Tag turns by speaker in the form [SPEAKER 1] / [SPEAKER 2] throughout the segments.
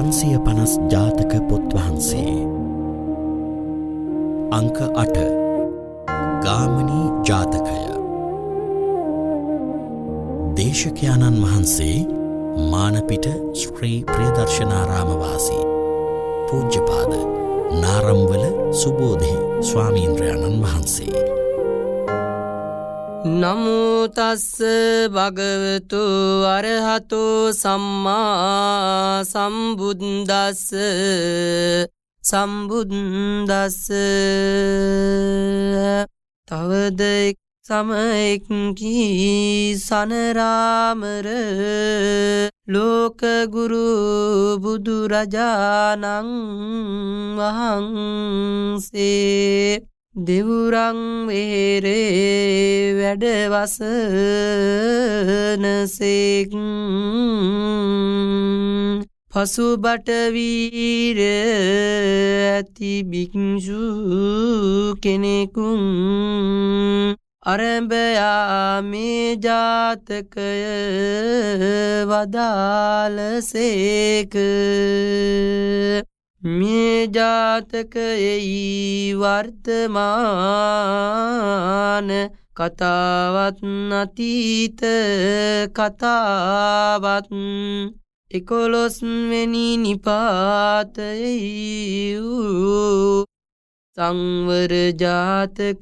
[SPEAKER 1] 550 ජාතක පොත් වහන්සේ. අංක 8 ගාමිණී ජාතකය. දේශකයාණන් වහන්සේ මානපිට ශ්‍රී ප්‍රියදර්ශනාරාම වාසී පූජ්‍යපාද නාරම්වල සුබෝධි ස්වාමීන්ද්‍රයන්න් වහන්සේ.
[SPEAKER 2] නමෝ තස්ස භගවතු අරහතෝ සම්මා සම්බුද්දස්ස තවද එක් සමයෙක් කී සනරාමර ලෝක ගුරු බුදුරජාණන් වහන්සේ දෙවුරන් වේරේ වැඩවසනසේක් පසුබට වීර ඇති භික්ෂු කෙනෙකුන් අරඹයා මේ ජාතකය වදාළසේක. මේ ජාතකයෙහි වර්තමාන කතාවත් අතීත කතාවත් 11 වෙනි නිපාතයෙහි වූ සංවර ජාතකයෙහි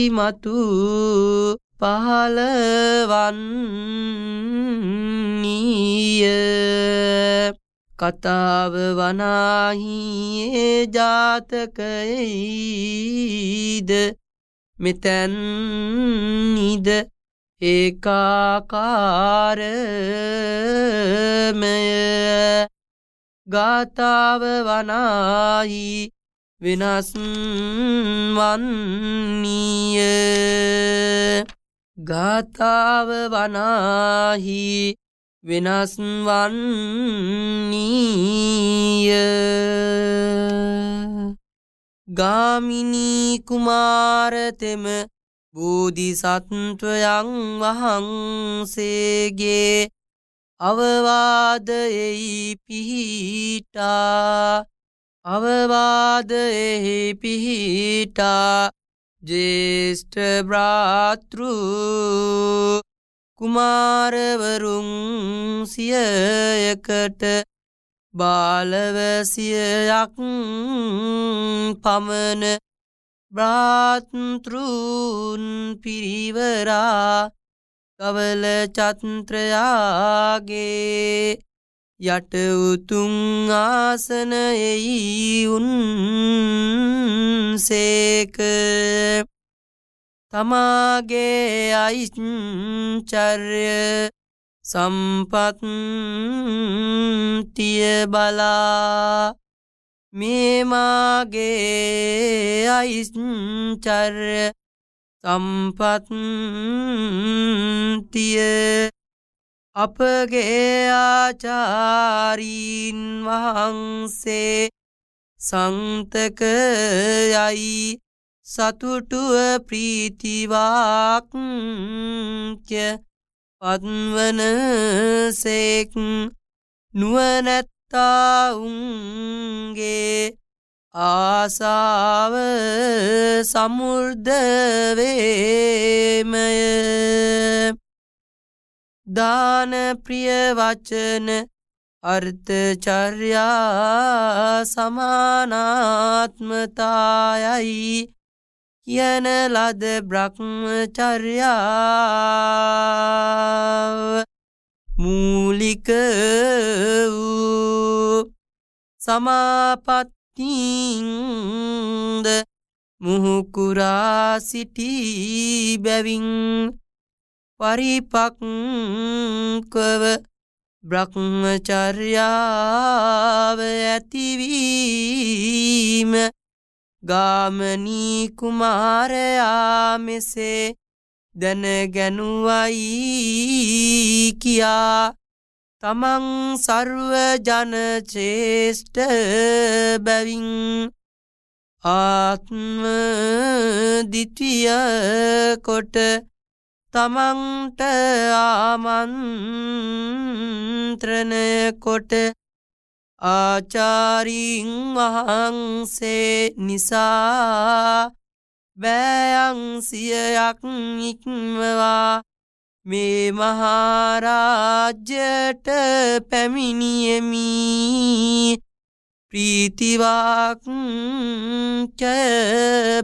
[SPEAKER 2] මතු පහළවන්නීය. කතාව වනාහි ඒ ජාතකයේද මෙතැන්නිද ඒකාකාරමය. ගාථාව වනාහි වෙනස් වන්නීය. ගාථාව වනාහි වෙනස් වන්නීය. ගාමිණී කුමාරතෙම බෝධිසත්වයන් වහන්සේගේ අවවාදයෙහි පිහිටා ජේෂ්ඨ භ්‍රාතෘ කුමාරවරුන් 100කට බාලව 100ක් පමණ භ්‍රාතෘන් පිරිවරා කවල චත්‍රයාගේ යට උතුම් ආසනයෙහි උන්සේක. තමාගේ ඓශ්චර්ය සම්පත්තිය බලා මේ මාගේ ඓශ්චර්ය සම්පත්තිය අපගේ ආචාරීන් වහන්සේ සංතකයයි සතුටුව ප්‍රීතිවාක්‍ය පත්වනසේක් නුවණැත්තාවුන්ගේ ආසාව සමුර්ධ වේමය. දාන ප්‍රිය වචන අර්ථචර්යා සමානාත්මතායයි කියන ලද බ්‍රහ්මචර්යාව මූලික වූ සමාපත්තින්ද මුහුකුරා සිටි බැවින් පරිපක්කව බ්‍රහ්මචර්යාව ඇතිවීම ගාමිණී කුමාරයා මෙසේ දැනගැනුවයි කියා තමන් සර්ව ජන ශ්‍රේෂ්ඨ බැවින් ආත්ම දිට්ඨිය කොට තමන්ට ආමන්ත්‍රණය කොට ආචාරින් වහන්සේ නිසා බෑයන් සියයක් ඉක්මවා මේ මහරාජ්‍යයට පැමිණියෙමි. ප්‍රීතිවාක්‍ය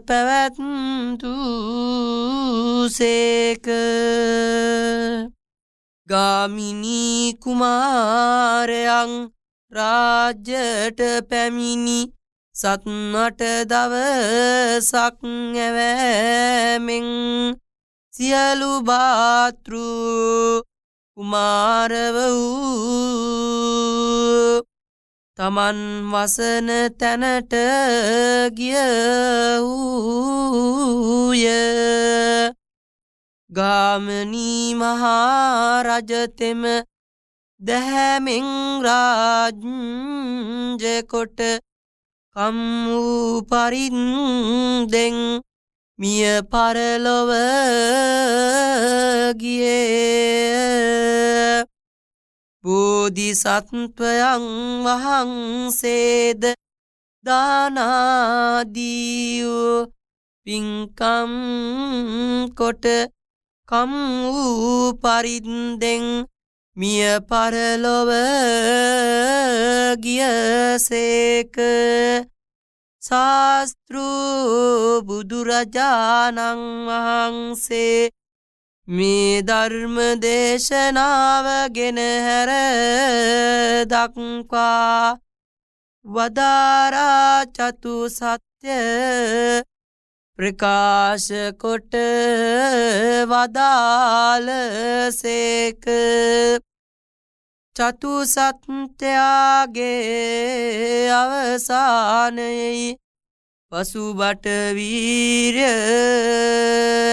[SPEAKER 2] පැවැත්තුසේක. ගාමිණී කුමාරයන් රාජ්‍යයට පැමිණි සත්නට දවසක් ඇවෑමෙන් සියලු භාතෘ කුමාරවූ තමන් වසන තැනට ගියහුය. ගාමිණී මහරජතෙම දැහැමෙන් රාජ්‍ය කොට කම් වූ පරිද්දෙන් මිය පරලොව ගියේ. බෝධිසත්වයන් වහන්සේද දානාදී පින්කම් කොට කම් වූ පරිද්දෙන් මිය පරලොව ගියසේක. ශාස්තෘ බුදුරජාණන් වහන්සේ මේ ධර්ම දේශනාව ගෙන හැර දක්වා වදාරා චතු සත්‍ය ප්‍රකාශ කොට වදාළසේක. චතු සත්‍යයාගේ අවසානයේ පසුබට වීර්ය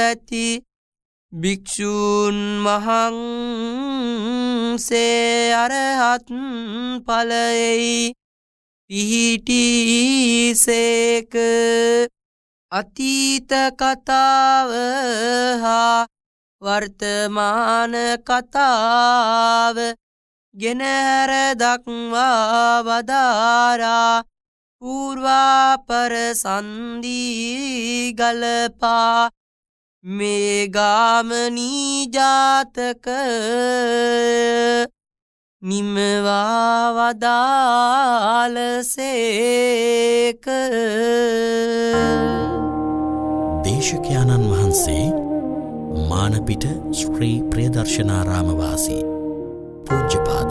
[SPEAKER 2] ඇති භික්ෂූන් වහන්සේ අරහත් ඵලයේ පිහිටිසේක. අතීත කතාව හා වර්තමාන කතාව ගෙන හැර දක්වා වදාරා පූර්වාපර සන්ධි ගලපා මේ ගාමිණී ජාතක නිමවා වදාළසේක.
[SPEAKER 1] දේශකයාණන් වහන්සේ මානපිට ශ්‍රී ප්‍රියදර්ශනාරාම වාසී පූජ්‍යපාද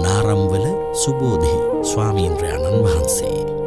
[SPEAKER 1] නාරම්වල සුබෝධි ස්වාමීන්ද්‍රයාණන් වහන්සේ